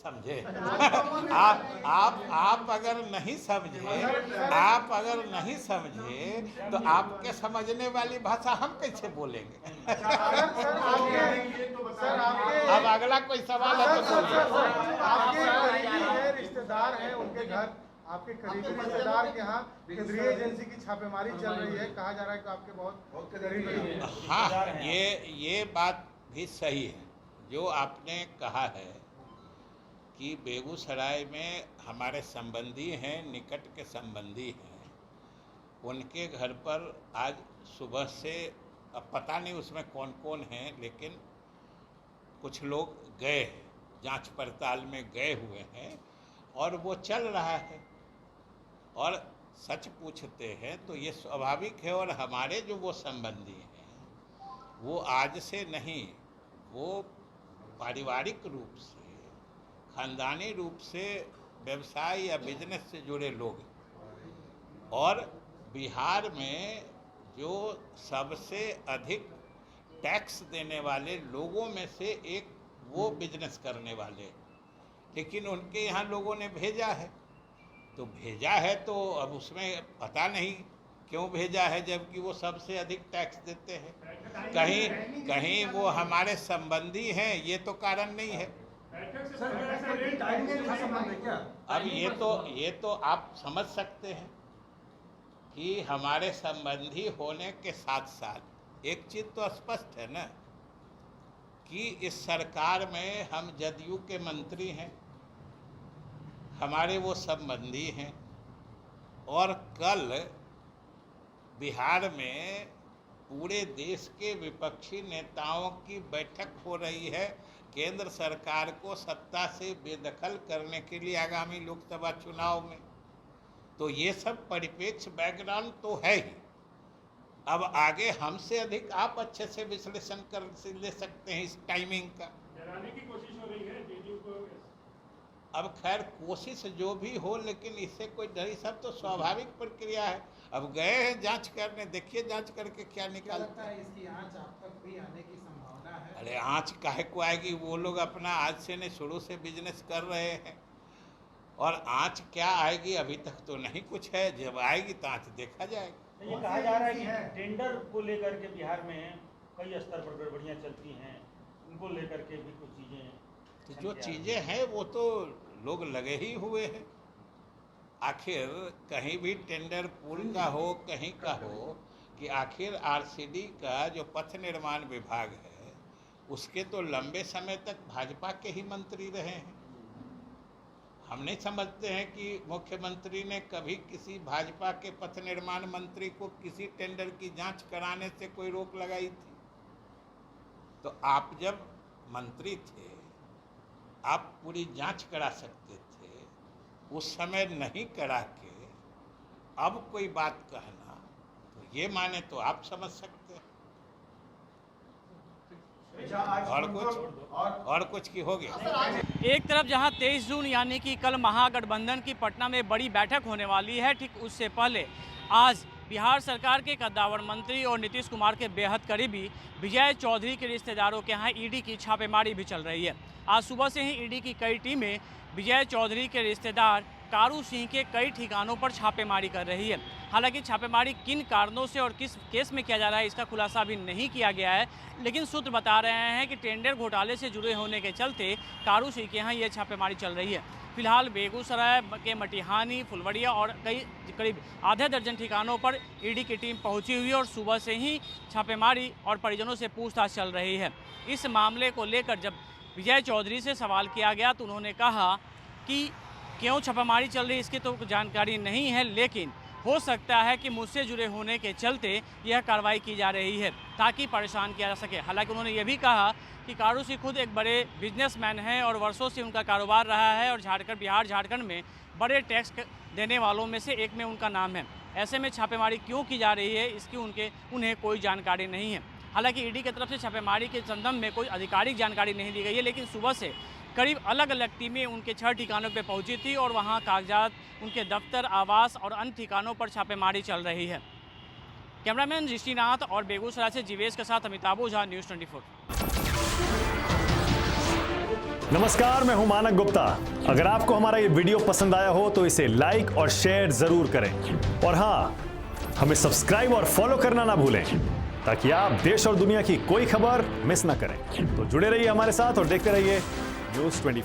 समझे। आप अगर नहीं समझे तो आपके समझने वाली भाषा हम कैसे बोलेंगे। अब अगला कोई सवाल है तो बोलिए। आपके करीबी है, रिश्तेदार हैं, उनके घर आपके करीबी रिश्तेदार के यहाँ केंद्रीय एजेंसी की छापेमारी चल रही है, कहा जा रहा है कि आपके बहुत करीबी हैं। हाँ, ये बात भी सही है जो आपने कहा है कि बेगूसराय में हमारे संबंधी हैं, निकट के संबंधी हैं, उनके घर पर आज सुबह से, अब पता नहीं उसमें कौन कौन हैं, लेकिन कुछ लोग गए, जांच पड़ताल में गए हुए हैं और वो चल रहा है। और सच पूछते हैं तो ये स्वाभाविक है। और हमारे जो वो संबंधी हैं वो आज से नहीं, वो पारिवारिक रूप से, खानदानी रूप से व्यवसाय या बिजनेस से जुड़े लोग हैं। और बिहार में जो सबसे अधिक टैक्स देने वाले लोगों में से एक वो बिजनेस करने वाले, लेकिन उनके यहाँ लोगों ने भेजा है। तो भेजा है तो अब उसमें पता नहीं क्यों भेजा है, जबकि वो सबसे अधिक टैक्स देते हैं। कहीं वो हमारे संबंधी हैं, ये तो कारण नहीं है। अब ये तो आप समझ सकते हैं कि हमारे संबंधी होने के साथ साथ एक चीज़ तो स्पष्ट है ना कि इस सरकार में हम जदयू के मंत्री हैं, हमारे वो संबंधी हैं। और कल बिहार में पूरे देश के विपक्षी नेताओं की बैठक हो रही है केंद्र सरकार को सत्ता से बेदखल करने के लिए आगामी लोकसभा चुनाव में। तो ये सब परिप्रेक्ष्य बैकग्राउंड तो है ही। अब आगे हमसे अधिक आप अच्छे से विश्लेषण कर ले सकते हैं इस टाइमिंग का। डराने की कोशिश हो रही है जेडीयू को। अब खैर कोशिश जो भी हो, लेकिन इससे कोई डर, सब तो स्वाभाविक प्रक्रिया है। अब गए हैं जांच करने, देखिए जांच करके क्या निकालता है। इसकी आंच आप तक भी आने की संभावना है? अरे आंच काहे को आएगी, वो लोग अपना आज से नहीं शुरू से बिजनेस कर रहे हैं। और आंच क्या आएगी अभी तक तो नहीं कुछ है, जब आएगी तो आंच देखा जाएगा। ये कहा जा रहा है कि टेंडर को लेकर के बिहार में कई स्तर पर गड़बड़ियाँ चलती हैं, उनको लेकर के भी कुछ चीज़ें, तो जो चीज़ें हैं वो तो लोग लगे ही हुए हैं। आखिर कहीं भी टेंडर पूल का हो, कहीं का हो, कि आखिर आरसीडी का जो पथ निर्माण विभाग है उसके तो लंबे समय तक भाजपा के ही मंत्री रहे हैं। हम नहीं समझते हैं कि मुख्यमंत्री ने कभी किसी भाजपा के पथ निर्माण मंत्री को किसी टेंडर की जांच कराने से कोई रोक लगाई थी। तो आप जब मंत्री थे आप पूरी जांच करा सकते थे, उस समय नहीं करा के अब कोई बात कहना, तो ये माने तो आप समझ सकते हैं। और कुछ की हो गया। एक तरफ जहां 23 जून यानी कि कल महागठबंधन की पटना में बड़ी बैठक होने वाली है, ठीक उससे पहले आज बिहार सरकार के कद्दावर मंत्री और नीतीश कुमार के बेहद करीबी विजय चौधरी के रिश्तेदारों के यहाँ ईडी की छापेमारी भी चल रही है। आज सुबह से ही ईडी की कई टीमें विजय चौधरी के रिश्तेदार कारू सिंह के कई ठिकानों पर छापेमारी कर रही है। हालांकि छापेमारी किन कारणों से और किस केस में किया जा रहा है इसका खुलासा अभी नहीं किया गया है, लेकिन सूत्र बता रहे हैं कि टेंडर घोटाले से जुड़े होने के चलते कारू सिंह के यहाँ ये छापेमारी चल रही है। फिलहाल बेगूसराय के मटिहानी, फुलवड़िया और करीब आधे दर्जन ठिकानों पर ईडी की टीम पहुंची हुई है और सुबह से ही छापेमारी और परिजनों से पूछताछ चल रही है। इस मामले को लेकर जब विजय चौधरी से सवाल किया गया तो उन्होंने कहा कि क्यों छापेमारी चल रही है इसकी तो जानकारी नहीं है, लेकिन हो सकता है कि मुझसे जुड़े होने के चलते यह कार्रवाई की जा रही है ताकि परेशान किया जा सके। हालांकि उन्होंने ये भी कहा कि कारू सिंह खुद एक बड़े बिजनेसमैन हैं और वर्षों से उनका कारोबार रहा है और बिहार झारखंड में बड़े टैक्स देने वालों में से एक में उनका नाम है। ऐसे में छापेमारी क्यों की जा रही है इसकी उन्हें कोई जानकारी नहीं है। हालांकि ईडी की तरफ से छापेमारी के संदर्भ में कोई आधिकारिक जानकारी नहीं दी गई है, लेकिन सुबह से करीब अलग अलग टीमें उनके 6 ठिकानों पर पहुंची थी और वहां कागजात, उनके दफ्तर, आवास और अन्य ठिकानों पर छापेमारी चल रही है। कैमरामैन ऋषिनाथ और बेगूसराय से जीवेश के साथ अमिताभ ओझा, न्यूज़ 24। नमस्कार, मैं हूं मानक गुप्ता। अगर आपको हमारा ये वीडियो पसंद आया हो तो इसे लाइक और शेयर जरूर करें और हाँ, हमें सब्सक्राइब और फॉलो करना ना भूलें ताकि आप देश और दुनिया की कोई खबर मिस ना करें। तो जुड़े रहिए हमारे साथ और देखते रहिए न्यूज़ 24।